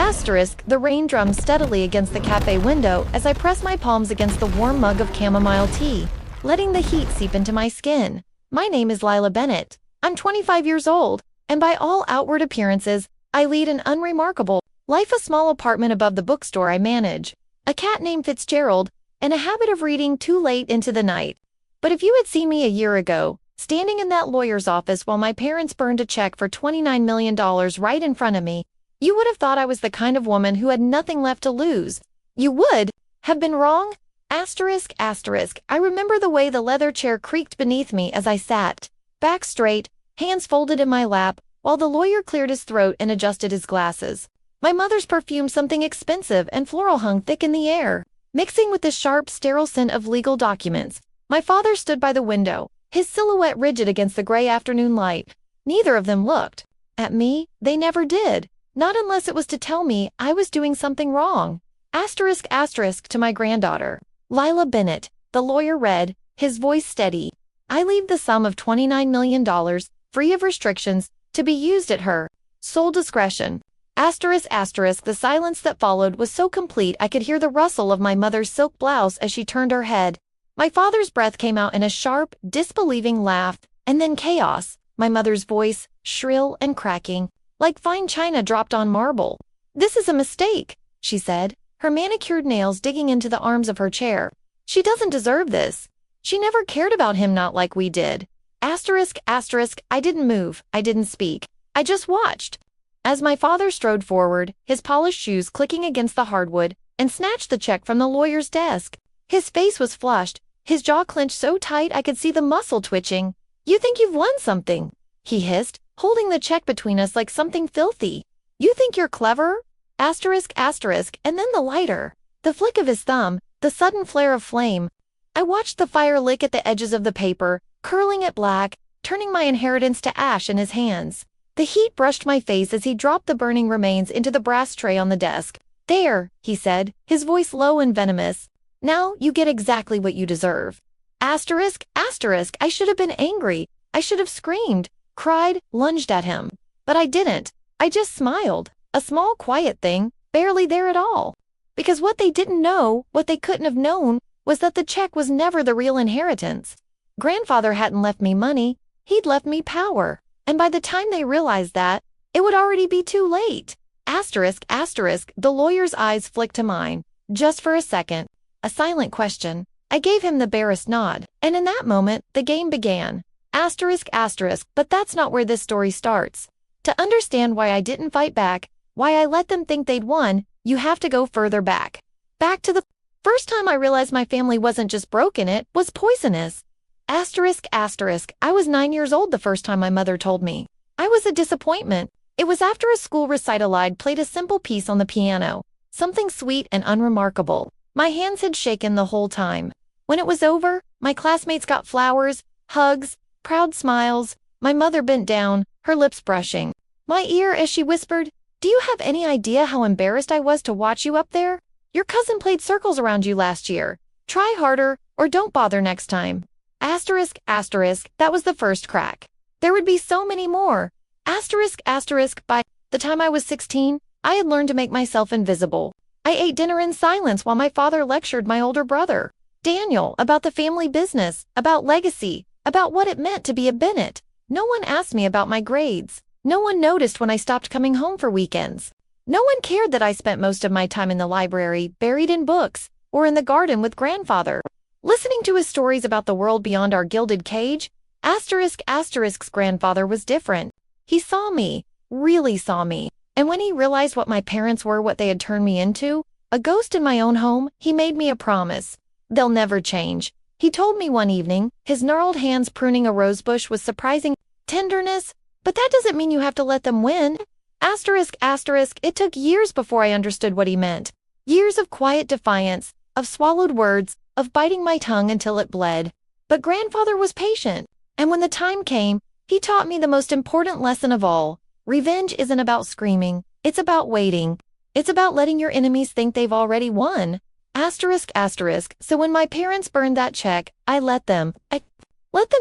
Asterisk, the rain drums steadily against the cafe window as I press my palms against the warm mug of chamomile tea, letting the heat seep into my skin. My name is Lila Bennett. I'm 25 years old, and by all outward appearances, I lead an unremarkable life, a small apartment above the bookstore I manage, a cat named Fitzgerald, and a habit of reading too late into the night. But if you had seen me a year ago, standing in that lawyer's office while my parents burned a check for $29 million right in front of me, you would have thought I was the kind of woman who had nothing left to lose. You would have been wrong. Asterisk, asterisk, I remember the way the leather chair creaked beneath me as I sat, back straight, hands folded in my lap, while the lawyer cleared his throat and adjusted his glasses. My mother's perfume, something expensive and floral, hung thick in the air, mixing with the sharp, sterile scent of legal documents. My father stood by the window, his silhouette rigid against the gray afternoon light. Neither of them looked at me. They never did. Not unless it was to tell me I was doing something wrong. Asterisk, asterisk, to my granddaughter, Lila Bennett, the lawyer read, his voice steady. I leave the sum of $29 million, free of restrictions, to be used at her sole discretion. Asterisk, asterisk, the silence that followed was so complete I could hear the rustle of my mother's silk blouse as she turned her head. My father's breath came out in a sharp, disbelieving laugh, and then chaos, my mother's voice, shrill and cracking, like fine china dropped on marble. "This is a mistake," she said, her manicured nails digging into the arms of her chair. "She doesn't deserve this. She never cared about him, not like we did." Asterisk, asterisk, I didn't move, I didn't speak. I just watched as my father strode forward, his polished shoes clicking against the hardwood, and snatched the check from the lawyer's desk. His face was flushed, his jaw clenched so tight I could see the muscle twitching. "You think you've won something," he hissed, holding the check between us like something filthy. "You think you're clever?" Asterisk, asterisk, and then the lighter, the flick of his thumb, the sudden flare of flame. I watched the fire lick at the edges of the paper, curling it black, turning my inheritance to ash in his hands. The heat brushed my face as he dropped the burning remains into the brass tray on the desk. "There," he said, his voice low and venomous. "Now you get exactly what you deserve." Asterisk, asterisk, I should have been angry. I should have screamed, cried, lunged at him. But I didn't. I just smiled. A small, quiet thing, barely there at all. Because what they didn't know, what they couldn't have known, was that the check was never the real inheritance. Grandfather hadn't left me money, he'd left me power. And by the time they realized that, it would already be too late. Asterisk, asterisk, the lawyer's eyes flicked to mine. Just for a second. A silent question. I gave him the barest nod, and in that moment, the game began. Asterisk, asterisk, but that's not where this story starts. To understand why I didn't fight back, why I let them think they'd won, you have to go further back. Back to the first time I realized my family wasn't just broken, it was poisonous. Asterisk, asterisk, I was 9 years old the first time my mother told me. I was a disappointment. It was after a school recital. I'd played a simple piece on the piano, something sweet and unremarkable. My hands had shaken the whole time. When it was over, my classmates got flowers, hugs, proud smiles. My mother bent down, her lips brushing my ear as she whispered, "Do you have any idea how embarrassed I was to watch you up there? Your cousin played circles around you last year. Try harder, or don't bother next time." Asterisk, asterisk, that was the first crack. There would be so many more. Asterisk, asterisk, by the time I was 16, I had learned to make myself invisible. I ate dinner in silence while my father lectured my older brother, Daniel, about the family business, about legacy, about what it meant to be a Bennett. No one asked me about my grades. No one noticed when I stopped coming home for weekends. No one cared that I spent most of my time in the library, buried in books, or in the garden with grandfather, listening to his stories about the world beyond our gilded cage. Asterisk, asterisk's grandfather was different. He saw me, really saw me, and when he realized what my parents were, what they had turned me into, a ghost in my own home, he made me a promise. "They'll never change," he told me one evening, his gnarled hands pruning a rosebush with surprising tenderness. "But that doesn't mean you have to let them win." Asterisk, asterisk, it took years before I understood what he meant. Years of quiet defiance, of swallowed words, of biting my tongue until it bled. But grandfather was patient, and when the time came, he taught me the most important lesson of all. Revenge isn't about screaming, it's about waiting. It's about letting your enemies think they've already won. Asterisk, asterisk, so when my parents burned that check, I let them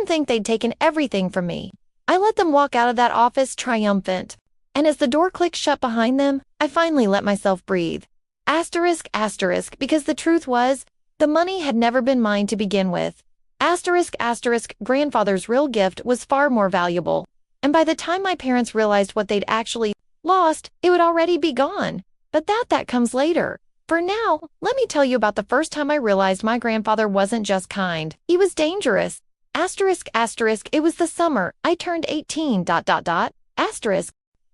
think they'd taken everything from me. I let them walk out of that office triumphant. and as the door clicked shut behind them, I finally let myself breathe. Asterisk, asterisk, because the truth was, the money had never been mine to begin with. Asterisk, asterisk, grandfather's real gift was far more valuable. And by the time my parents realized what they'd actually lost, it would already be gone. But that comes later. For now, let me tell you about the first time I realized my grandfather wasn't just kind. He was dangerous. Asterisk, asterisk, it was the summer I turned 18, asterisk.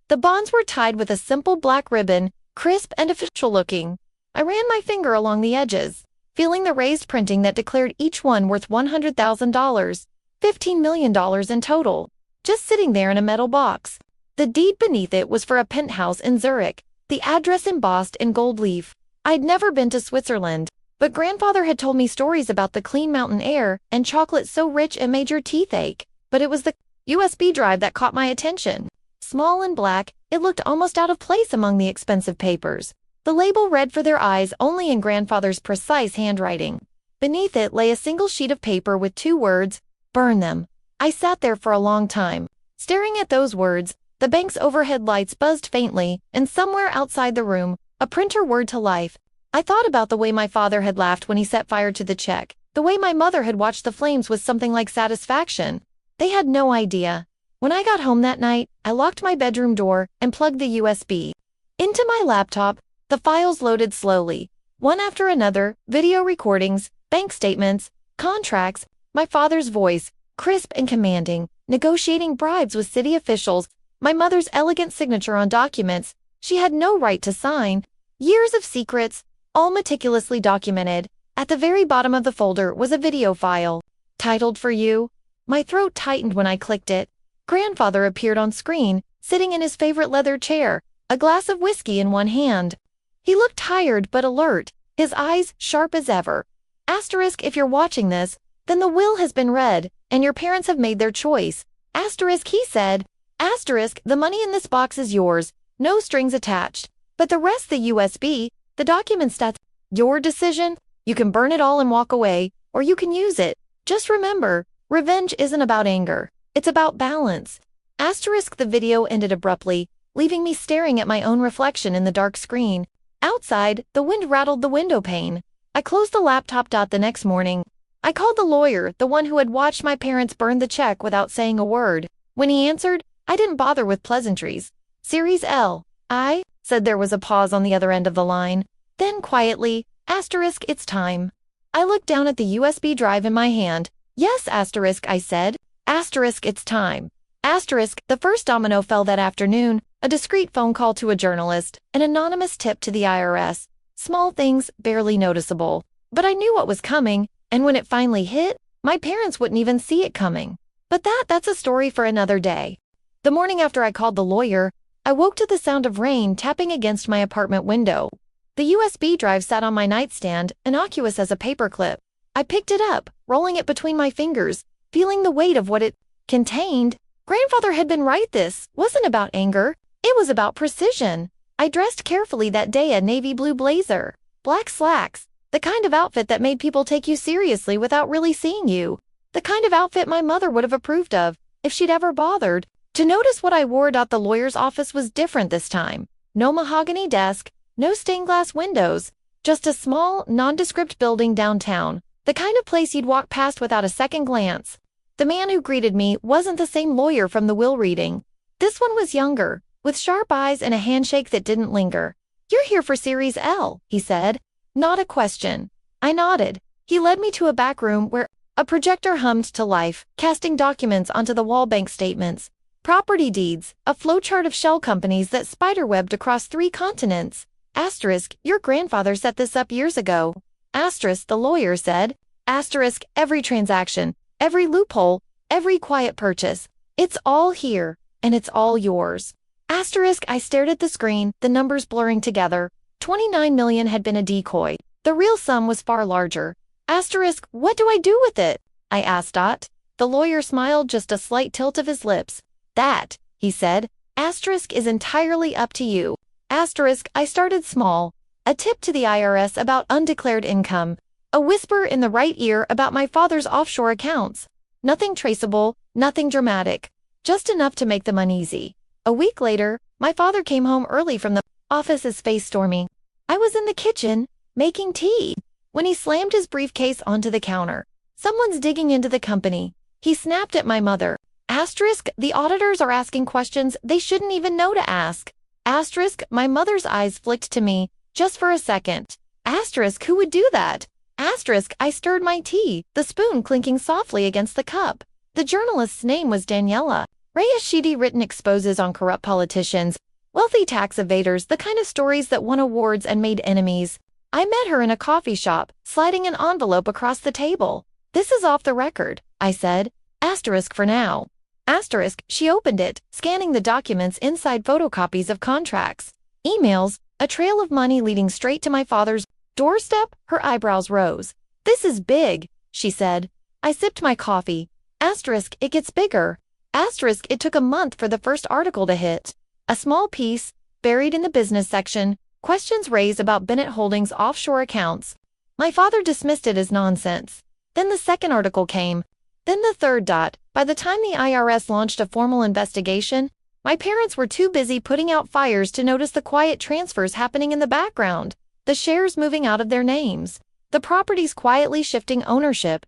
The bonds were tied with a simple black ribbon, crisp and official looking. I ran my finger along the edges, feeling the raised printing that declared each one worth $100,000, $15 million in total, just sitting there in a metal box. The deed beneath it was for a penthouse in Zurich, the address embossed in gold leaf. I'd never been to Switzerland, but grandfather had told me stories about the clean mountain air and chocolate so rich it made your teeth ache. But it was the USB drive that caught my attention. Small and black, it looked almost out of place among the expensive papers. The label read for their eyes only in grandfather's precise handwriting. Beneath it lay a single sheet of paper with 2 words, "Burn them." I sat there for a long time, staring at those words. The bank's overhead lights buzzed faintly, and somewhere outside the room, a printer whirred to life. I thought about the way my father had laughed when he set fire to the check, the way my mother had watched the flames with something like satisfaction. They had no idea. When I got home that night, I locked my bedroom door and plugged the USB into my laptop. The files loaded slowly, one after another: video recordings, bank statements, contracts, my father's voice, crisp and commanding, negotiating bribes with city officials, my mother's elegant signature on documents she had no right to sign, years of secrets, all meticulously documented. At the very bottom of the folder was a video file, titled "For You." My throat tightened when I clicked it. Grandfather appeared on screen, sitting in his favorite leather chair, a glass of whiskey in one hand. He looked tired but alert, his eyes sharp as ever. Asterisk, if you're watching this, then the will has been read, and your parents have made their choice. Asterisk, he said. Asterisk, the money in this box is yours, no strings attached. But the rest, the USB, the documents, that's your decision. You can burn it all and walk away, or you can use it. Just remember, revenge isn't about anger. It's about balance. Asterisk, the video ended abruptly, leaving me staring at my own reflection in the dark screen. Outside, the wind rattled the window pane. I closed the laptop. The next morning, I called the lawyer, the one who had watched my parents burn the check without saying a word. When he answered, I didn't bother with pleasantries. Series L. I said. There was a pause on the other end of the line. Then quietly, asterisk, it's time. I looked down at the USB drive in my hand. Yes, asterisk, I said. Asterisk, it's time. Asterisk, the first domino fell that afternoon, a discreet phone call to a journalist, an anonymous tip to the IRS. Small things, barely noticeable. But I knew what was coming, and when it finally hit, my parents wouldn't even see it coming. But that's a story for another day. The morning after I called the lawyer, I woke to the sound of rain tapping against my apartment window. The USB drive sat on my nightstand, innocuous as a paperclip. I picked it up, rolling it between my fingers, feeling the weight of what it contained. Grandfather had been right. This wasn't about anger. It was about precision. I dressed carefully that day: a navy blue blazer, black slacks, the kind of outfit that made people take you seriously without really seeing you. The kind of outfit my mother would have approved of, if she'd ever bothered to notice what I wore. The lawyer's office was different this time. No mahogany desk, no stained glass windows, just a small, nondescript building downtown, the kind of place you'd walk past without a second glance. The man who greeted me wasn't the same lawyer from the will reading. This one was younger, with sharp eyes and a handshake that didn't linger. You're here for Series L, he said. Not a question. I nodded. He led me to a back room where a projector hummed to life, casting documents onto the wall: bank statements, property deeds, a flowchart of shell companies that spiderwebbed across 3 continents. Asterisk, your grandfather set this up years ago. Asterisk, the lawyer said. Asterisk, every transaction, every loophole, every quiet purchase. It's all here, and it's all yours. Asterisk, I stared at the screen, the numbers blurring together. 29 million had been a decoy. The real sum was far larger. Asterisk, what do I do with it? I asked. The lawyer smiled, just a slight tilt of his lips. That, he said, asterisk, is entirely up to you. Asterisk, I started small. A tip to the IRS about undeclared income. A whisper in the right ear about my father's offshore accounts. Nothing traceable, nothing dramatic. Just enough to make them uneasy. A week later, My father came home early from the office, his face stormy. I was in the kitchen, making tea, when he slammed his briefcase onto the counter. Someone's digging into the company. He snapped at my mother. Asterisk, the auditors are asking questions they shouldn't even know to ask. Asterisk, my mother's eyes flicked to me, just for a second. Asterisk, who would do that? Asterisk, I stirred my tea, the spoon clinking softly against the cup. The journalist's name was Daniela. Reyes. She'd written exposes on corrupt politicians, wealthy tax evaders, the kind of stories that won awards and made enemies. I met her in a coffee shop, sliding an envelope across the table. This is off the record, I said. Asterisk for now. Asterisk, she opened it, scanning the documents inside photocopies of contracts, emails, a trail of money leading straight to my father's doorstep. Her eyebrows rose. This is big, she said. I sipped my coffee. Asterisk, it gets bigger. Asterisk, it took a month for the first article to hit. A small piece, buried in the business section, questions raised about Bennett Holdings' offshore accounts. My father dismissed it as nonsense. Then the second article came. Then the third. By the time the IRS launched a formal investigation, my parents were too busy putting out fires to notice the quiet transfers happening in the background, the shares moving out of their names, the properties quietly shifting ownership.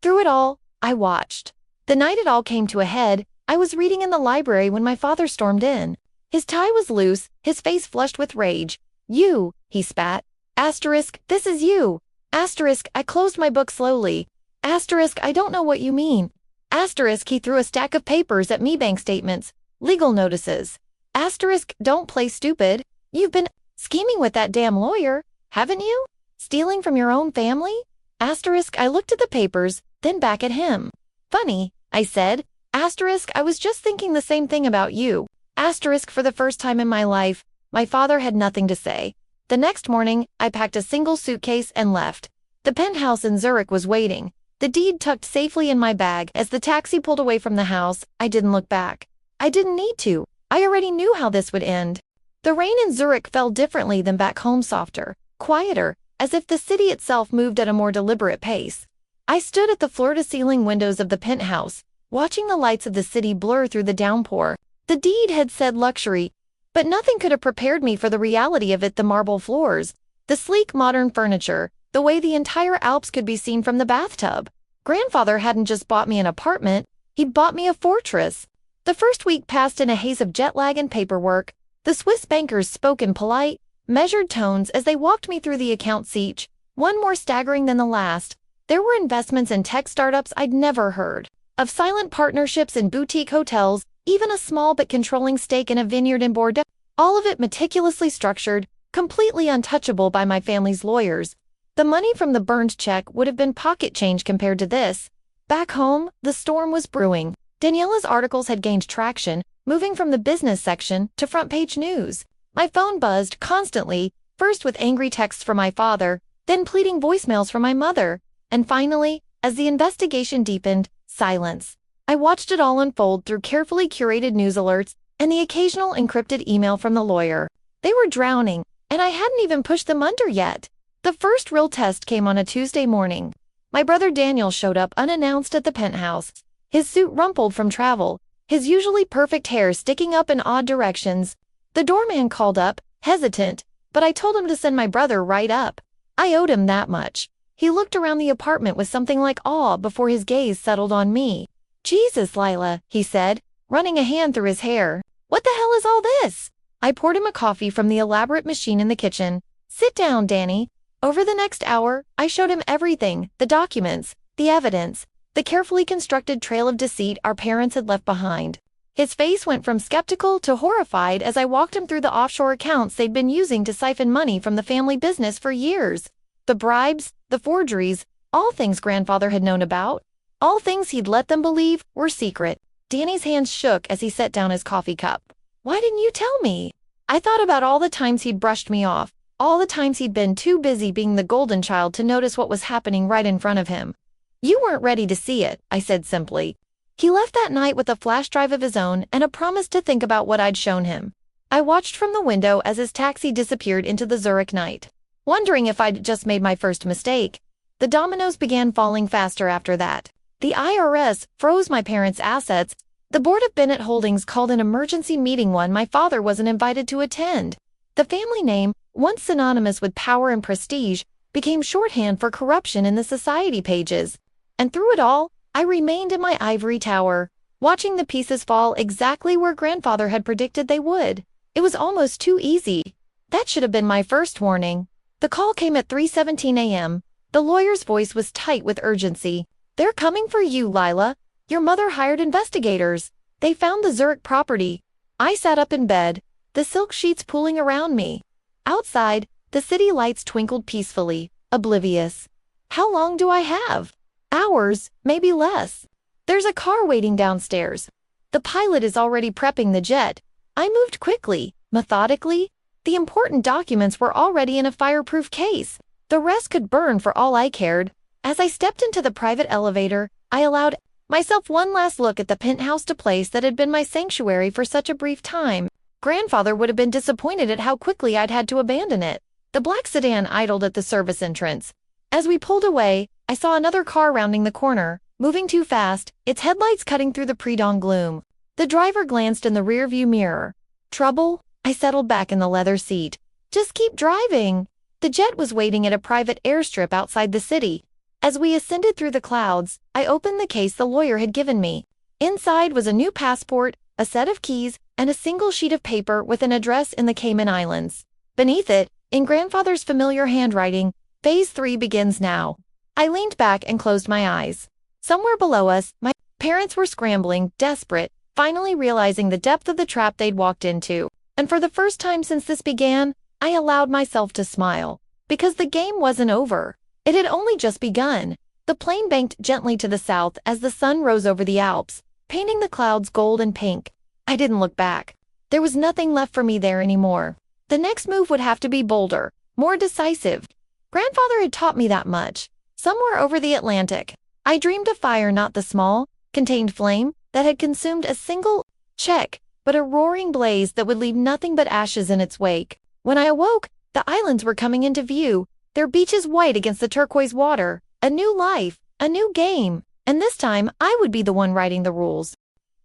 Through it all, I watched. The night it all came to a head, I was reading in the library when my father stormed in. His tie was loose, his face flushed with rage. You, he spat. Asterisk, this is you. Asterisk, I closed my book slowly. Asterisk, I don't know what you mean. Asterisk, he threw a stack of papers at me, bank statements, legal notices. Asterisk, don't play stupid. You've been scheming with that damn lawyer, haven't you? Stealing from your own family? Asterisk, I looked at the papers, then back at him. Funny, I said. Asterisk, I was just thinking the same thing about you. Asterisk, for the first time in my life, my father had nothing to say. The next morning, I packed a single suitcase and left. The penthouse in Zurich was waiting, the deed tucked safely in my bag. As the taxi pulled away from the house, I didn't look back. I didn't need to. I already knew how this would end. The rain in Zurich fell differently than back home, softer, quieter, as if the city itself moved at a more deliberate pace. I stood at the floor-to-ceiling windows of the penthouse, watching the lights of the city blur through the downpour. The deed had said luxury, but nothing could have prepared me for the reality of it. The marble floors, the sleek modern furniture, the way the entire Alps could be seen from the bathtub. Grandfather hadn't just bought me an apartment, he'd bought me a fortress. The first week passed in a haze of jet lag and paperwork. The Swiss bankers spoke in polite, measured tones as they walked me through the accounts, each one more staggering than the last. There were investments in tech startups I'd never heard of, silent partnerships in boutique hotels, even a small but controlling stake in a vineyard in Bordeaux. All of it meticulously structured, completely untouchable by my family's lawyers. The money from the burned check would have been pocket change compared to this. Back home, the storm was brewing. Daniela's articles had gained traction, moving from the business section to front-page news. My phone buzzed constantly, first with angry texts from my father, then pleading voicemails from my mother, and finally, as the investigation deepened, silence. I watched it all unfold through carefully curated news alerts and the occasional encrypted email from the lawyer. They were drowning, and I hadn't even pushed them under yet. The first real test came on a Tuesday morning. My brother Daniel showed up unannounced at the penthouse, his suit rumpled from travel, his usually perfect hair sticking up in odd directions. The doorman called up, hesitant, but I told him to send my brother right up. I owed him that much. He looked around the apartment with something like awe before his gaze settled on me. Jesus, Lila, he said, running a hand through his hair. What the hell is all this? I poured him a coffee from the elaborate machine in the kitchen. Sit down, Danny. Over the next hour, I showed him everything, the documents, the evidence, the carefully constructed trail of deceit our parents had left behind. His face went from skeptical to horrified as I walked him through the offshore accounts they'd been using to siphon money from the family business for years. The bribes, the forgeries, all things grandfather had known about. All things he'd let them believe were secret. Danny's hands shook as he set down his coffee cup. Why didn't you tell me? I thought about all the times he'd brushed me off, all the times he'd been too busy being the golden child to notice what was happening right in front of him. You weren't ready to see it, I said simply. He left that night with a flash drive of his own and a promise to think about what I'd shown him. I watched from the window as his taxi disappeared into the Zurich night, wondering if I'd just made my first mistake. The dominoes began falling faster after that. The IRS froze my parents' assets, The board of Bennett Holdings called an emergency meeting one my father wasn't invited to attend. The family name, once synonymous with power and prestige, became shorthand for corruption in the society pages. And through it all, I remained in my ivory tower, watching the pieces fall exactly where grandfather had predicted they would. It was almost too easy. That should have been my first warning. The call came at 3:17 a.m. The lawyer's voice was tight with urgency. "They're coming for you, Lila. Your mother hired investigators. They found the Zurich property." I sat up in bed, the silk sheets pooling around me. Outside, the city lights twinkled peacefully, oblivious. How long do I have? Hours, maybe less. There's a car waiting downstairs. The pilot is already prepping the jet. I moved quickly, methodically. The important documents were already in a fireproof case. The rest could burn for all I cared. As I stepped into the private elevator, I allowed myself one last look at the penthouse place that had been my sanctuary for such a brief time. Grandfather would have been disappointed at how quickly I'd had to abandon it. The black sedan idled at the service entrance. As we pulled away, I saw another car rounding the corner, moving too fast, its headlights cutting through the pre-dawn gloom. The driver glanced in the rearview mirror. Trouble? I settled back in the leather seat. Just keep driving. The jet was waiting at a private airstrip outside the city. As we ascended through the clouds, I opened the case the lawyer had given me. Inside was a new passport, a set of keys, and a single sheet of paper with an address in the Cayman Islands. Beneath it, in grandfather's familiar handwriting, "Phase 3 begins now." I leaned back and closed my eyes. Somewhere below us, my parents were scrambling, desperate, finally realizing the depth of the trap they'd walked into. And for the first time since this began, I allowed myself to smile. Because the game wasn't over. It had only just begun. The plane banked gently to the south as the sun rose over the Alps, painting the clouds gold and pink. I didn't look back. There was nothing left for me there anymore. The next move would have to be bolder, more decisive. Grandfather had taught me that much. Somewhere over the Atlantic, I dreamed of fire not the small, contained flame that had consumed a single check, but a roaring blaze that would leave nothing but ashes in its wake. When I awoke, the islands were coming into view, their beaches white against the turquoise water. A new life, a new game, and this time I would be the one writing the rules.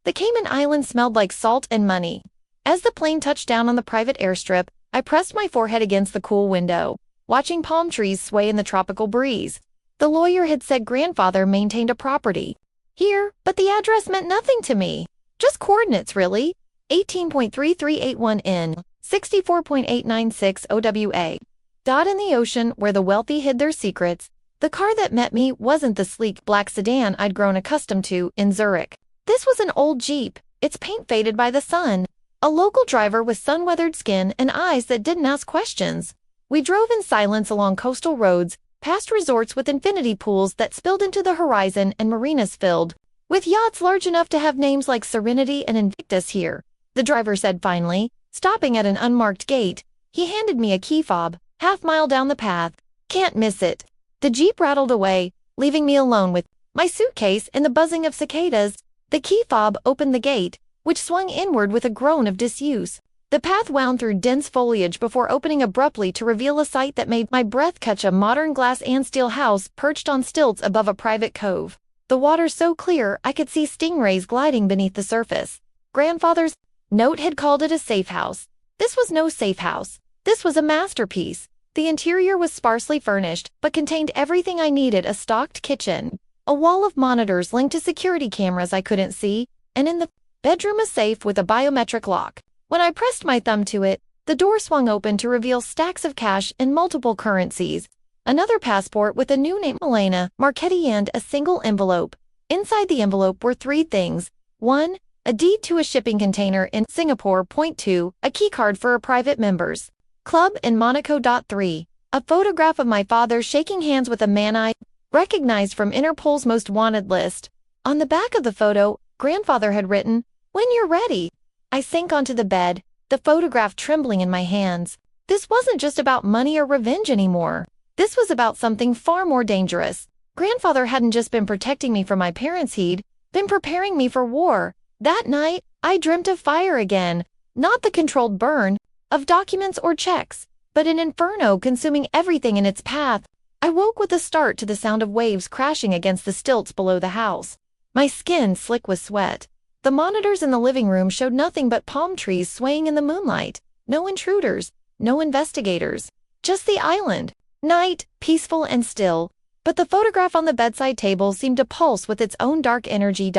The Cayman Islands smelled like salt and money. As the plane touched down on the private airstrip, I pressed my forehead against the cool window, watching palm trees sway in the tropical breeze. The lawyer had said grandfather maintained a property here, but the address meant nothing to me. Just coordinates, really. 18.3381 N, 64.896 OWA. Dot in the ocean where the wealthy hid their secrets. The car that met me wasn't the sleek black sedan I'd grown accustomed to in Zurich. This was an old Jeep, its paint faded by the sun. A local driver with sun-weathered skin and eyes that didn't ask questions. We drove in silence along coastal roads, past resorts with infinity pools that spilled into the horizon and marinas filled with yachts large enough to have names like Serenity and Invictus here. The driver said finally, stopping at an unmarked gate. He handed me a key fob, half-mile down the path. Can't miss it. The Jeep rattled away, leaving me alone with my suitcase and the buzzing of cicadas. The key fob opened the gate, which swung inward with a groan of disuse. The path wound through dense foliage before opening abruptly to reveal a sight that made my breath catch: a modern glass and steel house perched on stilts above a private cove. The water so clear I could see stingrays gliding beneath the surface. Grandfather's note had called it a safe house. This was no safe house. This was a masterpiece. The interior was sparsely furnished, but contained everything I needed: a stocked kitchen, a wall of monitors linked to security cameras I couldn't see, and in the bedroom a safe with a biometric lock. When I pressed my thumb to it, the door swung open to reveal stacks of cash in multiple currencies, another passport with a new name, Elena Marchetti, and a single envelope. Inside the envelope were three things. 1. A deed to a shipping container in Singapore. 2. A keycard for a private members club in Monaco. 3. A photograph of my father shaking hands with a man I recognized from Interpol's most wanted list. On the back of the photo, grandfather had written, "When you're ready." I sank onto the bed, the photograph trembling in my hands. This wasn't just about money or revenge anymore. This was about something far more dangerous. Grandfather hadn't just been protecting me from my parents, he'd been preparing me for war. That night, I dreamt of fire again, not the controlled burn of documents or checks, but an inferno consuming everything in its path. I woke with a start to the sound of waves crashing against the stilts below the house. My skin slick with sweat. The monitors in the living room showed nothing but palm trees swaying in the moonlight. No intruders, no investigators. Just the island. Night, peaceful and still. But the photograph on the bedside table seemed to pulse with its own dark energy.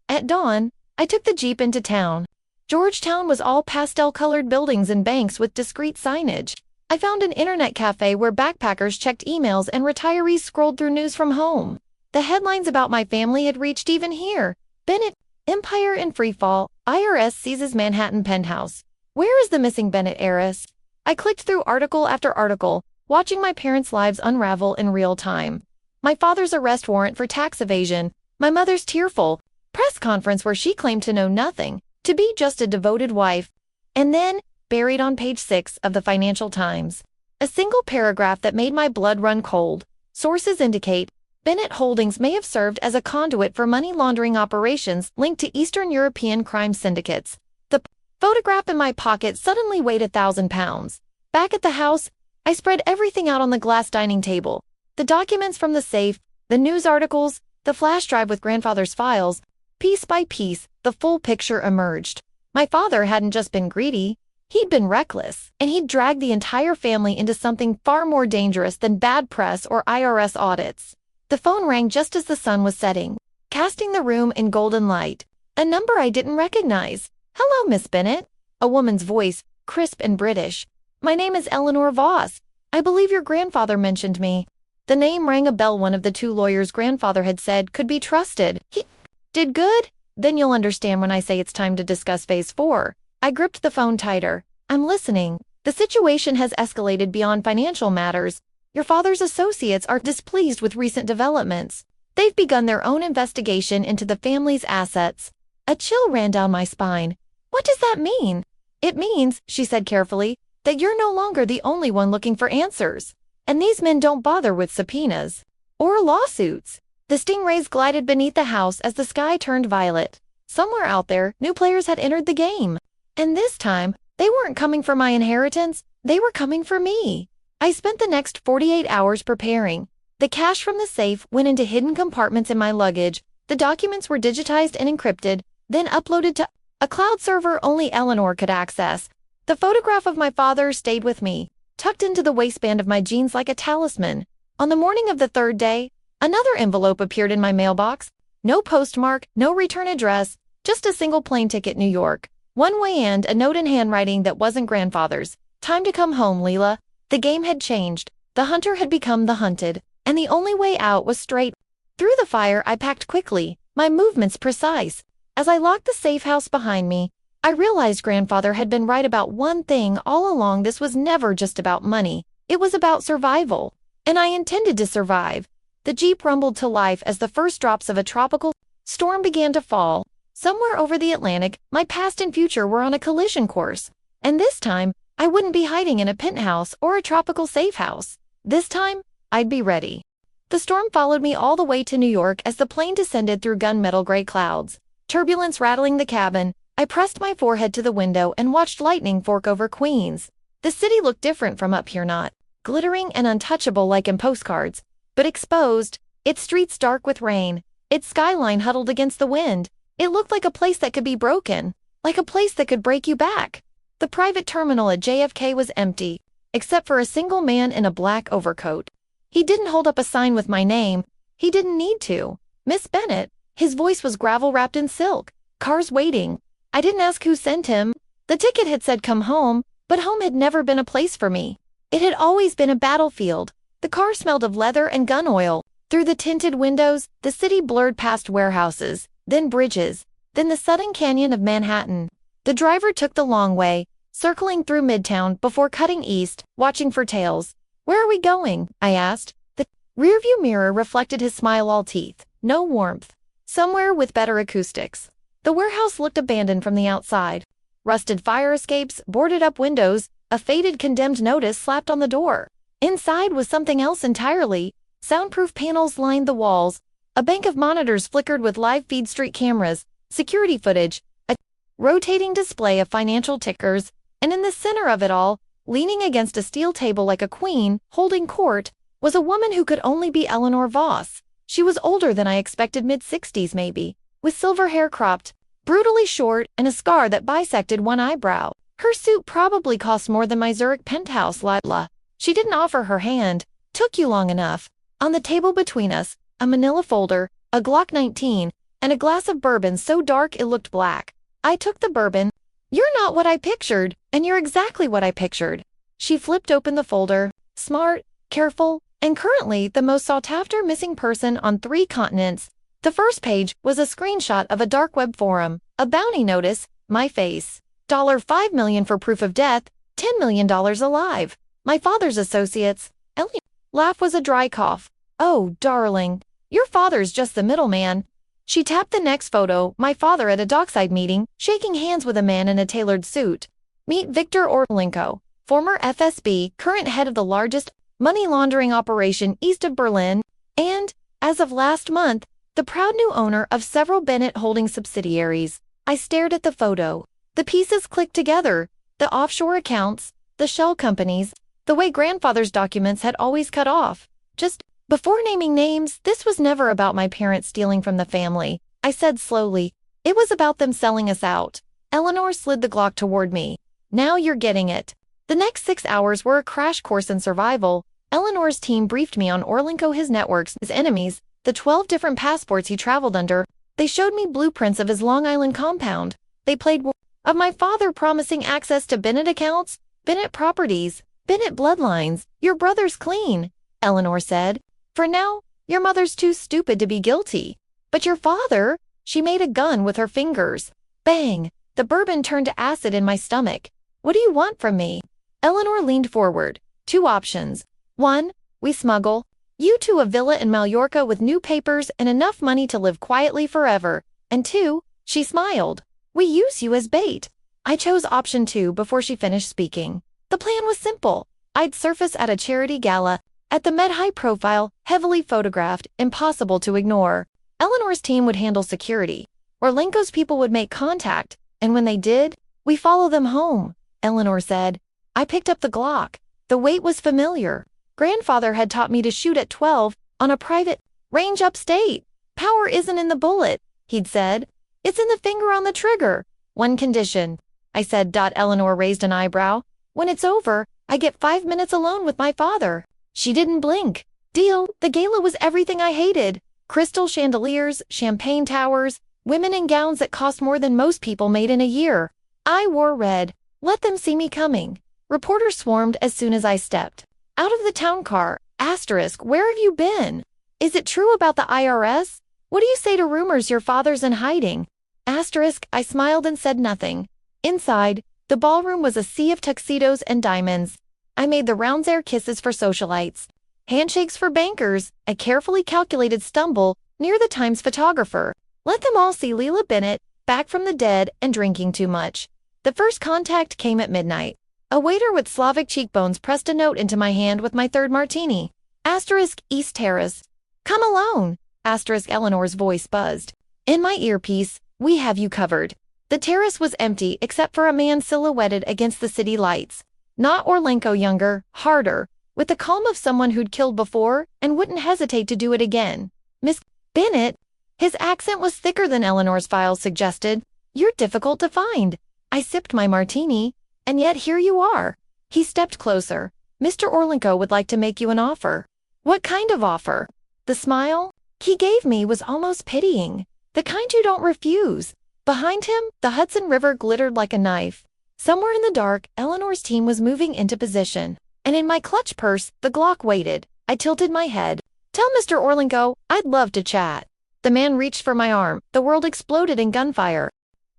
At dawn, I took the Jeep into town. Georgetown was all pastel-colored buildings and banks with discreet signage. I found an internet cafe where backpackers checked emails and retirees scrolled through news from home. The headlines about my family had reached even here. Bennett, Empire in freefall, IRS seizes Manhattan penthouse. Where is the missing Bennett heiress? I clicked through article after article, watching my parents' lives unravel in real time. My father's arrest warrant for tax evasion, my mother's tearful press conference where she claimed to know nothing, to be just a devoted wife. And then, buried on page 6 of the Financial Times, a single paragraph that made my blood run cold. Sources indicate Bennett Holdings may have served as a conduit for money laundering operations linked to Eastern European crime syndicates. The photograph in my pocket suddenly weighed 1,000 pounds. Back at the house, I spread everything out on the glass dining table. The documents from the safe, the news articles, the flash drive with grandfather's files. Piece by piece, the full picture emerged. My father hadn't just been greedy, he'd been reckless, and he'd dragged the entire family into something far more dangerous than bad press or IRS audits. The phone rang just as the sun was setting, casting the room in golden light. A number I didn't recognize. "Hello, Miss Bennett." A woman's voice, crisp and British. "My name is Eleanor Voss. I believe your grandfather mentioned me." The name rang a bell one of the two lawyers grandfather had said could be trusted. "He did good? Then you'll understand when I say it's time to discuss Phase 4. I gripped the phone tighter. "I'm listening. The situation has escalated beyond financial matters. Your father's associates are displeased with recent developments. They've begun their own investigation into the family's assets." A chill ran down my spine. "What does that mean?" "It means," she said carefully, "that you're no longer the only one looking for answers. And these men don't bother with subpoenas or lawsuits." The stingrays glided beneath the house as the sky turned violet. Somewhere out there, new players had entered the game. And this time, they weren't coming for my inheritance, they were coming for me. I spent the next 48 hours preparing. The cash from the safe went into hidden compartments in my luggage, the documents were digitized and encrypted, then uploaded to a cloud server only Eleanor could access. The photograph of my father stayed with me, tucked into the waistband of my jeans like a talisman. On the morning of the third day, another envelope appeared in my mailbox. No postmark, no return address, just a single plane ticket New York. One way and a note in handwriting that wasn't grandfather's. "Time to come home, Lila." The game had changed. The hunter had become the hunted, and the only way out was straight. Through the fire I packed quickly, my movements precise. As I locked the safe house behind me, I realized grandfather had been right about one thing all along. This was never just about money. It was about survival. And I intended to survive. The Jeep rumbled to life as the first drops of a tropical storm began to fall. Somewhere over the Atlantic, my past and future were on a collision course. And this time, I wouldn't be hiding in a penthouse or a tropical safe house. This time, I'd be ready. The storm followed me all the way to New York as the plane descended through gunmetal gray clouds. Turbulence rattling the cabin, I pressed my forehead to the window and watched lightning fork over Queens. The city looked different from up here, not glittering and untouchable like in postcards, but exposed, its streets dark with rain, its skyline huddled against the wind. It looked like a place that could be broken, like a place that could break you back. The private terminal at JFK was empty, except for a single man in a black overcoat. He didn't hold up a sign with my name. He didn't need to. "Miss Bennett." His voice was gravel wrapped in silk. "Cars waiting." I didn't ask who sent him. The ticket had said come home, but home had never been a place for me. It had always been a battlefield. The car smelled of leather and gun oil. Through the tinted windows, the city blurred past warehouses, then bridges, then the sudden canyon of Manhattan. The driver took the long way, circling through Midtown before cutting east, watching for tails. "Where are we going?" I asked. The rearview mirror reflected his smile, all teeth, no warmth. "Somewhere with better acoustics." The warehouse looked abandoned from the outside. Rusted fire escapes, boarded up windows, a faded condemned notice slapped on the door. Inside was something else entirely. Soundproof panels lined the walls. A bank of monitors flickered with live feed street cameras, security footage, a rotating display of financial tickers, and in the center of it all, leaning against a steel table like a queen, holding court, was a woman who could only be Eleanor Voss. She was older than I expected, mid-60s maybe, with silver hair cropped, brutally short and a scar that bisected one eyebrow. Her suit probably cost more than my Zurich penthouse, Lila. She didn't offer her hand. Took you long enough. On the table between us, a manila folder, a Glock 19, and a glass of bourbon so dark it looked black. I took the bourbon. You're not what I pictured, and you're exactly what I pictured. She flipped open the folder. Smart, careful, and currently the most sought-after missing person on 3 continents. The first page was a screenshot of a dark web forum, a bounty notice, my face. $5 million for proof of death, $10 million alive. My father's associates. Ellie's laugh was a dry cough. Oh, darling. Your father's just the middleman. She tapped the next photo, my father at a dockside meeting, shaking hands with a man in a tailored suit. Meet Victor Orlenko, former FSB, current head of the largest money laundering operation east of Berlin, and, as of last month, the proud new owner of several Bennett holding subsidiaries. I stared at the photo. The pieces clicked together. The offshore accounts, the shell companies, the way grandfather's documents had always cut off. Just before naming names, this was never about my parents stealing from the family. I said slowly, it was about them selling us out. Eleanor slid the Glock toward me. Now you're getting it. The next 6 hours were a crash course in survival. Eleanor's team briefed me on Orlenko, his networks, his enemies, the 12 different passports he traveled under. They showed me blueprints of his Long Island compound. They played of my father promising access to Bennett accounts, Bennett properties, Bennett bloodlines. Your brother's clean, Eleanor said. For now, your mother's too stupid to be guilty. But your father, she made a gun with her fingers. Bang! The bourbon turned to acid in my stomach. What do you want from me? Eleanor leaned forward. 2 options. 1, we smuggle you to a villa in Mallorca with new papers and enough money to live quietly forever. And 2, she smiled. We use you as bait. I chose option 2 before she finished speaking. The plan was simple. I'd surface at a charity gala, at the Met high profile, heavily photographed, impossible to ignore. Eleanor's team would handle security. Orlenko's people would make contact, and when they did, we follow them home, Eleanor said. I picked up the Glock. The weight was familiar. Grandfather had taught me to shoot at 12 on a private range upstate. Power isn't in the bullet, he'd said. It's in the finger on the trigger. One condition, I said. Eleanor raised an eyebrow. When it's over, I get 5 minutes alone with my father. She didn't blink. Deal. The gala was everything I hated. Crystal chandeliers, champagne towers, women in gowns that cost more than most people made in a year. I wore red. Let them see me coming. Reporters swarmed as soon as I stepped out of the town car. Asterisk, where have you been? Is it true about the IRS? What do you say to rumors your father's in hiding? Asterisk, I smiled and said nothing. Inside, the ballroom was a sea of tuxedos and diamonds. I made the rounds air kisses for socialites, handshakes for bankers, a carefully calculated stumble near the Times photographer. Let them all see Lila Bennett, back from the dead and drinking too much. The first contact came at midnight. A waiter with Slavic cheekbones pressed a note into my hand with my 3rd martini. Asterisk, East Terrace. Come alone. Asterisk, Eleanor's voice buzzed. In my earpiece, we have you covered. The terrace was empty except for a man silhouetted against the city lights. Not Orlenko, younger, harder, with the calm of someone who'd killed before and wouldn't hesitate to do it again. Miss Bennett? His accent was thicker than Eleanor's files suggested. You're difficult to find. I sipped my martini. And yet here you are. He stepped closer. Mr. Orlenko would like to make you an offer. What kind of offer? The smile he gave me was almost pitying. The kind you don't refuse. Behind him, the Hudson River glittered like a knife. Somewhere in the dark, Eleanor's team was moving into position. And in my clutch purse, the Glock waited. I tilted my head. Tell Mr. Orlenko, I'd love to chat. The man reached for my arm. The world exploded in gunfire.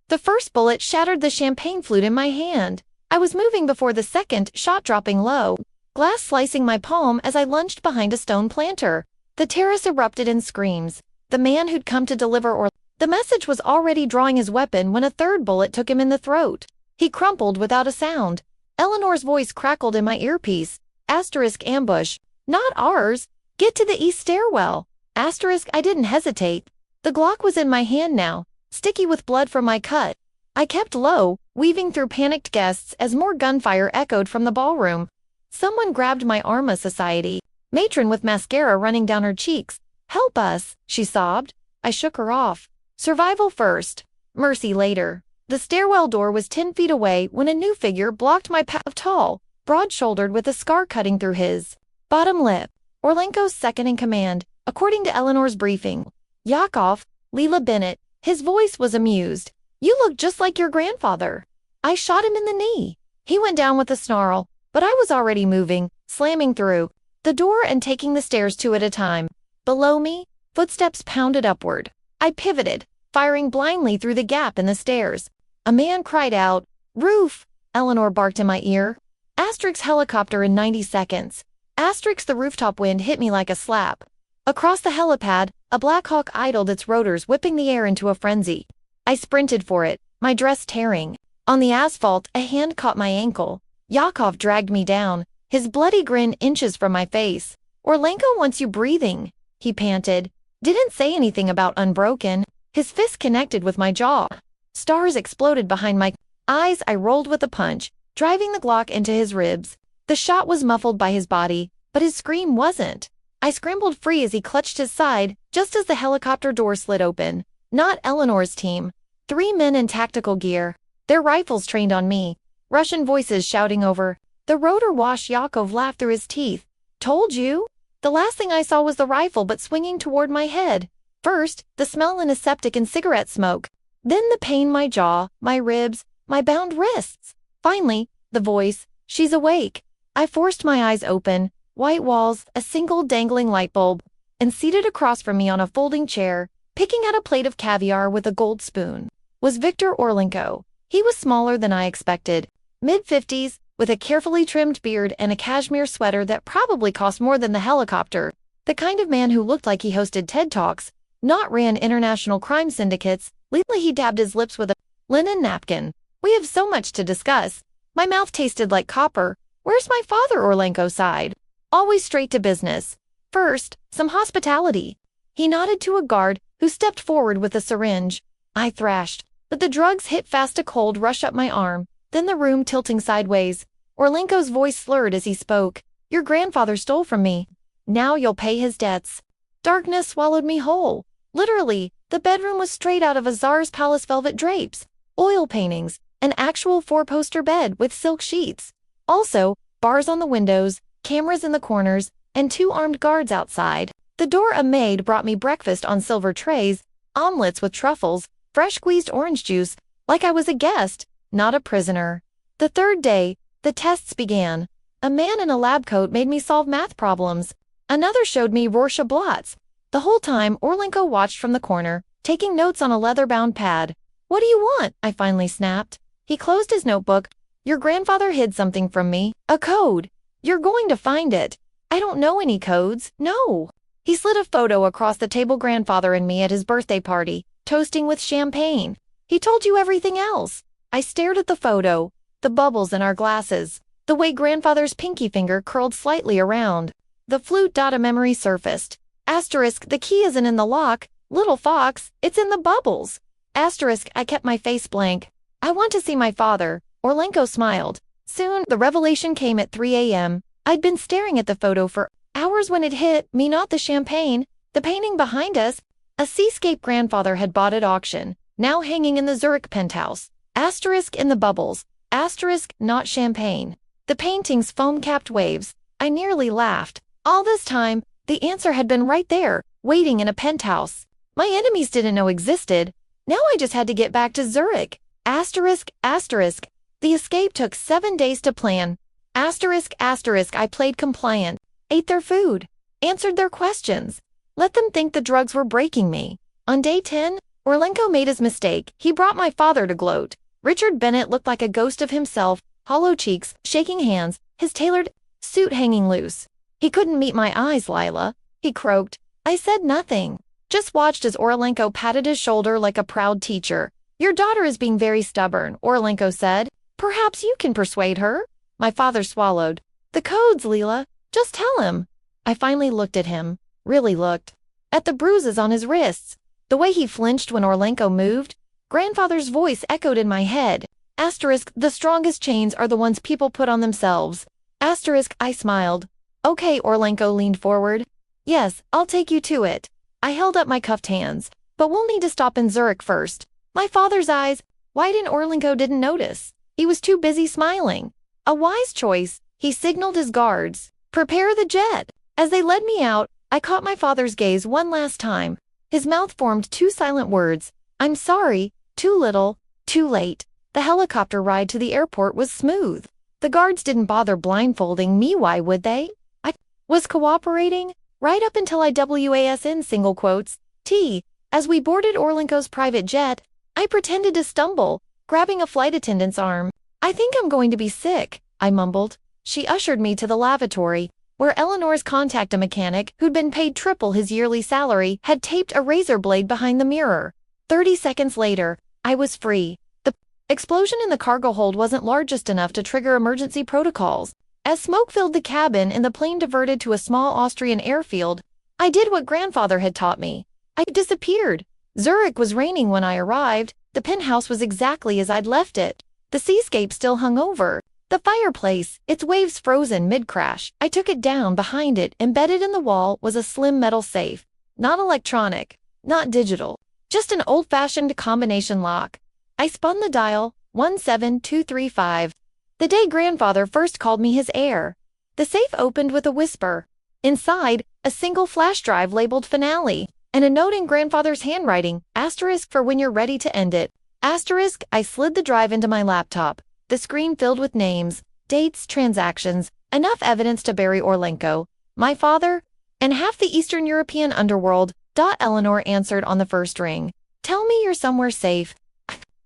The first bullet shattered the champagne flute in my hand. I was moving before the second shot, dropping low, glass slicing my palm as I lunged behind a stone planter. The terrace erupted in screams. The man who'd come to deliver the message was already drawing his weapon when a 3rd bullet took him in the throat. He crumpled without a sound. Eleanor's voice crackled in my earpiece. Asterisk, ambush. Not ours. Get to the east stairwell. Asterisk, I didn't hesitate. The Glock was in my hand now, sticky with blood from my cut. I kept low, weaving through panicked guests as more gunfire echoed from the ballroom. Someone grabbed my arm. A society matron with mascara running down her cheeks. Help us, she sobbed. I shook her off. Survival first. Mercy later. The stairwell door was 10 feet away when a new figure blocked my path. Tall, broad-shouldered with a scar cutting through his bottom lip. Orlenko's second in command, according to Eleanor's briefing. Yakov, Lila Bennett. His voice was amused. You look just like your grandfather. I shot him in the knee. He went down with a snarl, but I was already moving, slamming through the door and taking the stairs two at a time. Below me, footsteps pounded upward. I pivoted, firing blindly through the gap in the stairs. A man cried out, "Roof!" Eleanor barked in my ear. Asterix helicopter in 90 seconds. Asterix the rooftop wind hit me like a slap. Across the helipad, a Black Hawk idled its rotors, whipping the air into a frenzy. I sprinted for it, my dress tearing. On the asphalt, a hand caught my ankle. Yakov dragged me down, his bloody grin inches from my face. Orlenko wants you breathing, he panted. Didn't say anything about unbroken. His fist connected with my jaw. Stars exploded behind my eyes. I rolled with a punch, driving the Glock into his ribs. The shot was muffled by his body, but his scream wasn't. I scrambled free as he clutched his side, just as the helicopter door slid open. Not Eleanor's team. 3 men in tactical gear. Their rifles trained on me. Russian voices shouting over. The rotor wash. Yakov laughed through his teeth. Told you? The last thing I saw was the rifle but swinging toward my head. First, the smell in aseptic and cigarette smoke. Then the pain in my jaw, my ribs, my bound wrists. Finally, the voice. She's awake. I forced my eyes open. White walls, a single dangling light bulb. And seated across from me on a folding chair, picking out a plate of caviar with a gold spoon, was Victor Orlenko. He was smaller than I expected. Mid-50s, with a carefully trimmed beard and a cashmere sweater that probably cost more than the helicopter. The kind of man who looked like he hosted TED Talks, not ran international crime syndicates. Lately he dabbed his lips with a linen napkin. We have so much to discuss. My mouth tasted like copper. Where's my father? Orlenko sighed. Always straight to business. First, some hospitality. He nodded to a guard who stepped forward with a syringe. I thrashed, but the drugs hit fast. A cold rush up my arm, then the room tilting sideways. Orlenko's voice slurred as he spoke. Your grandfather stole from me. Now you'll pay his debts. Darkness swallowed me whole. Literally, the bedroom was straight out of a czar's palace. Velvet drapes, oil paintings, an actual 4-poster bed with silk sheets. Also, bars on the windows, cameras in the corners, and 2 armed guards outside. The door. A maid brought me breakfast on silver trays, omelets with truffles, fresh squeezed orange juice, like I was a guest, not a prisoner. The third day, the tests began. A man in a lab coat made me solve math problems. Another showed me Rorschach blots. The whole time, Orlenko watched from the corner, taking notes on a leather-bound pad. What do you want? I finally snapped. He closed his notebook. Your grandfather hid something from me. A code. You're going to find it. I don't know any codes. No. He slid a photo across the table. Grandfather and me at his birthday party, toasting with champagne. He told you everything else. I stared at the photo, the bubbles in our glasses, the way grandfather's pinky finger curled slightly around. The flute. A memory surfaced. Asterisk. The key isn't in the lock. Little fox, it's in the bubbles. Asterisk. I kept my face blank. I want to see my father. Orlenko smiled. Soon, the revelation came at 3 a.m. I'd been staring at the photo for hours when it hit me. Not the champagne, the painting behind us. A seascape grandfather had bought at auction, now hanging in the Zurich penthouse. Asterisk. In the bubbles. Asterisk. Not champagne. The painting's foam-capped waves. I nearly laughed. All this time, the answer had been right there, waiting in a penthouse. My enemies didn't know existed. Now I just had to get back to Zurich. Asterisk. Asterisk. The escape took 7 days to plan. Asterisk. Asterisk. I played compliant, ate their food, answered their questions, let them think the drugs were breaking me. On day 10, Orlenko made his mistake. He brought my father to gloat. Richard Bennett looked like a ghost of himself, hollow cheeks, shaking hands, his tailored suit hanging loose. He couldn't meet my eyes. Lila, he croaked. I said nothing, just watched as Orlenko patted his shoulder like a proud teacher. Your daughter is being very stubborn, Orlenko said. Perhaps you can persuade her. My father swallowed. The codes, Lila. Just tell him. I finally looked at him, really looked. At the bruises on his wrists, the way he flinched when Orlenko moved. Grandfather's voice echoed in my head. Asterisk. The strongest chains are the ones people put on themselves. Asterisk. I smiled. Okay. Orlenko leaned forward. Yes, I'll take you to it. I held up my cuffed hands. But we'll need to stop in Zurich first. My father's eyes widened. Orlenko didn't notice. He was too busy smiling. A wise choice. He signaled his guards. Prepare the jet. As they led me out, I caught my father's gaze one last time. His mouth formed two silent words. I'm sorry, too little, too late. The helicopter ride to the airport was smooth. The guards didn't bother blindfolding me, why would they? I was cooperating, right up until I was in single quotes, T. As we boarded Orlenko's private jet, I pretended to stumble, grabbing a flight attendant's arm. I think I'm going to be sick, I mumbled. She ushered me to the lavatory, where Eleanor's contact, a mechanic who'd been paid triple his yearly salary, had taped a razor blade behind the mirror. 30 seconds later, I was free. The explosion in the cargo hold wasn't largest enough to trigger emergency protocols. As smoke filled the cabin and the plane diverted to a small Austrian airfield, I did what grandfather had taught me. I disappeared. Zurich was raining when I arrived. The penthouse was exactly as I'd left it. The seascape still hung over. The fireplace, its waves frozen mid-crash. I took it down. Behind it, embedded in the wall, was a slim metal safe. Not electronic, not digital, just an old-fashioned combination lock. I spun the dial, 17235. The day grandfather first called me his heir. The safe opened with a whisper. Inside, a single flash drive labeled Finale, and a note in grandfather's handwriting, asterisk for when you're ready to end it. Asterisk. I slid the drive into my laptop. The screen filled with names, dates, transactions, enough evidence to bury Orlenko, my father, and half the Eastern European underworld. Eleanor answered on the first ring. Tell me you're somewhere safe.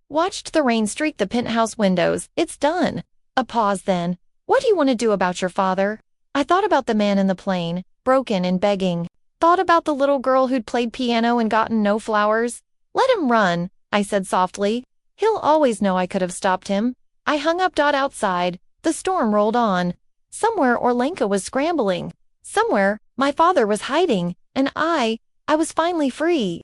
Watched the rain streak the penthouse windows. It's done. A pause then. What do you want to do about your father? I thought about the man in the plane, broken and begging. Thought about the little girl who'd played piano and gotten no flowers. Let him run, I said softly. He'll always know I could have stopped him. I hung up. Outside, the storm rolled on. Somewhere Orlenko was scrambling. Somewhere, my father was hiding, and I was finally free.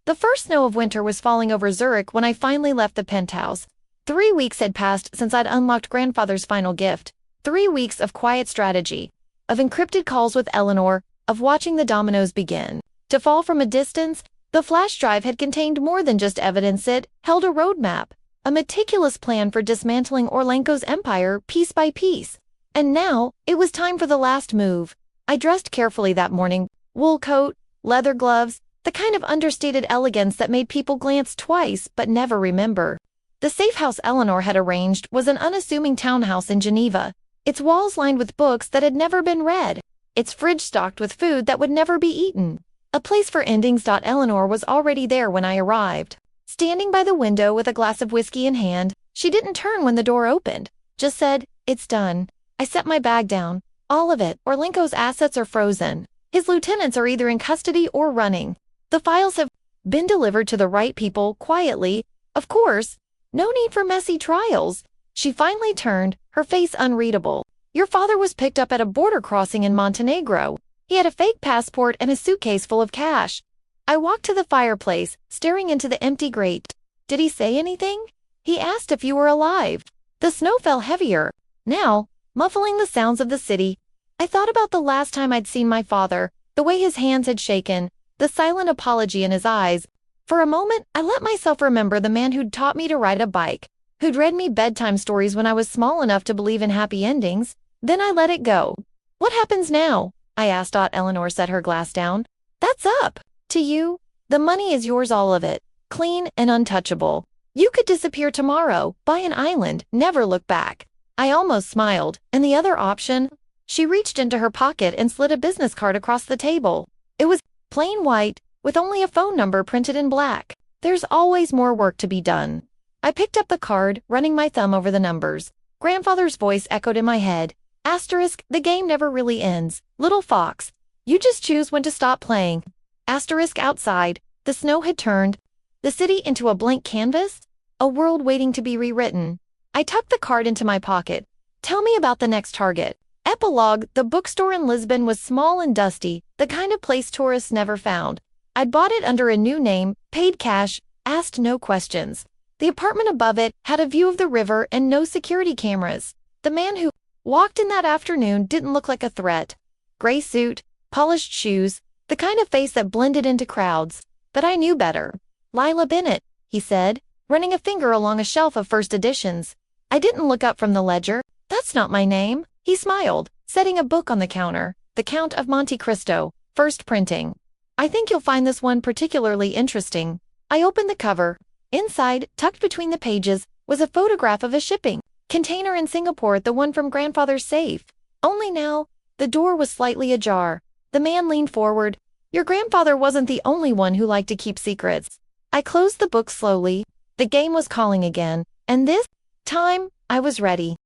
The first snow of winter was falling over Zurich when I finally left the penthouse. 3 weeks had passed since I'd unlocked grandfather's final gift. 3 weeks of quiet strategy, of encrypted calls with Eleanor, of watching the dominoes begin to fall from a distance. The flash drive had contained more than just evidence. It held a roadmap, a meticulous plan for dismantling Orlenko's empire piece by piece. And now, it was time for the last move. I dressed carefully that morning. Wool coat, leather gloves, the kind of understated elegance that made people glance twice but never remember. The safe house Eleanor had arranged was an unassuming townhouse in Geneva, its walls lined with books that had never been read, its fridge stocked with food that would never be eaten. A place for endings. Eleanor was already there when I arrived. Standing by the window with a glass of whiskey in hand, she didn't turn when the door opened, just said, "It's done." I set my bag down. All of it. Orlenko's assets are frozen. His lieutenants are either in custody or running. The files have been delivered to the right people, quietly, of course. No need for messy trials. She finally turned, her face unreadable. Your father was picked up at a border crossing in Montenegro. He had a fake passport and a suitcase full of cash. I walked to the fireplace, staring into the empty grate. Did he say anything? He asked if you were alive. The snow fell heavier, now, muffling the sounds of the city. I thought about the last time I'd seen my father, the way his hands had shaken, the silent apology in his eyes. For a moment, I let myself remember the man who'd taught me to ride a bike, who'd read me bedtime stories when I was small enough to believe in happy endings. Then I let it go. What happens now? I asked. Eleanor set her glass down. That's up to you. The money is yours, all of it, clean and untouchable. You could disappear tomorrow, buy an island, never look back. I almost smiled. And the other option? She reached into her pocket and slid a business card across the table. It was plain white, with only a phone number printed in black. There's always more work to be done. I picked up the card, running my thumb over the numbers. Grandfather's voice echoed in my head. Asterisk, the game never really ends. Little fox, you just choose when to stop playing. Asterisk. Outside, the snow had turned the city into a blank canvas, a world waiting to be rewritten. I tucked the card into my pocket. Tell me about the next target. Epilogue. The bookstore in Lisbon was small and dusty, the kind of place tourists never found. I'd bought it under a new name, paid cash, asked no questions. The apartment above it had a view of the river and no security cameras. The man who walked in that afternoon didn't look like a threat. Gray suit, polished shoes, the kind of face that blended into crowds. But I knew better. Lila Bennett, he said, running a finger along a shelf of first editions. I didn't look up from the ledger. That's not my name, he smiled, setting a book on the counter, The Count of Monte Cristo, first printing. I think you'll find this one particularly interesting. I opened the cover. Inside, tucked between the pages, was a photograph of a shipping container in Singapore, the one from grandfather's safe. Only now, the door was slightly ajar. The man leaned forward. Your grandfather wasn't the only one who liked to keep secrets. I closed the book slowly. The game was calling again, and this time, I was ready.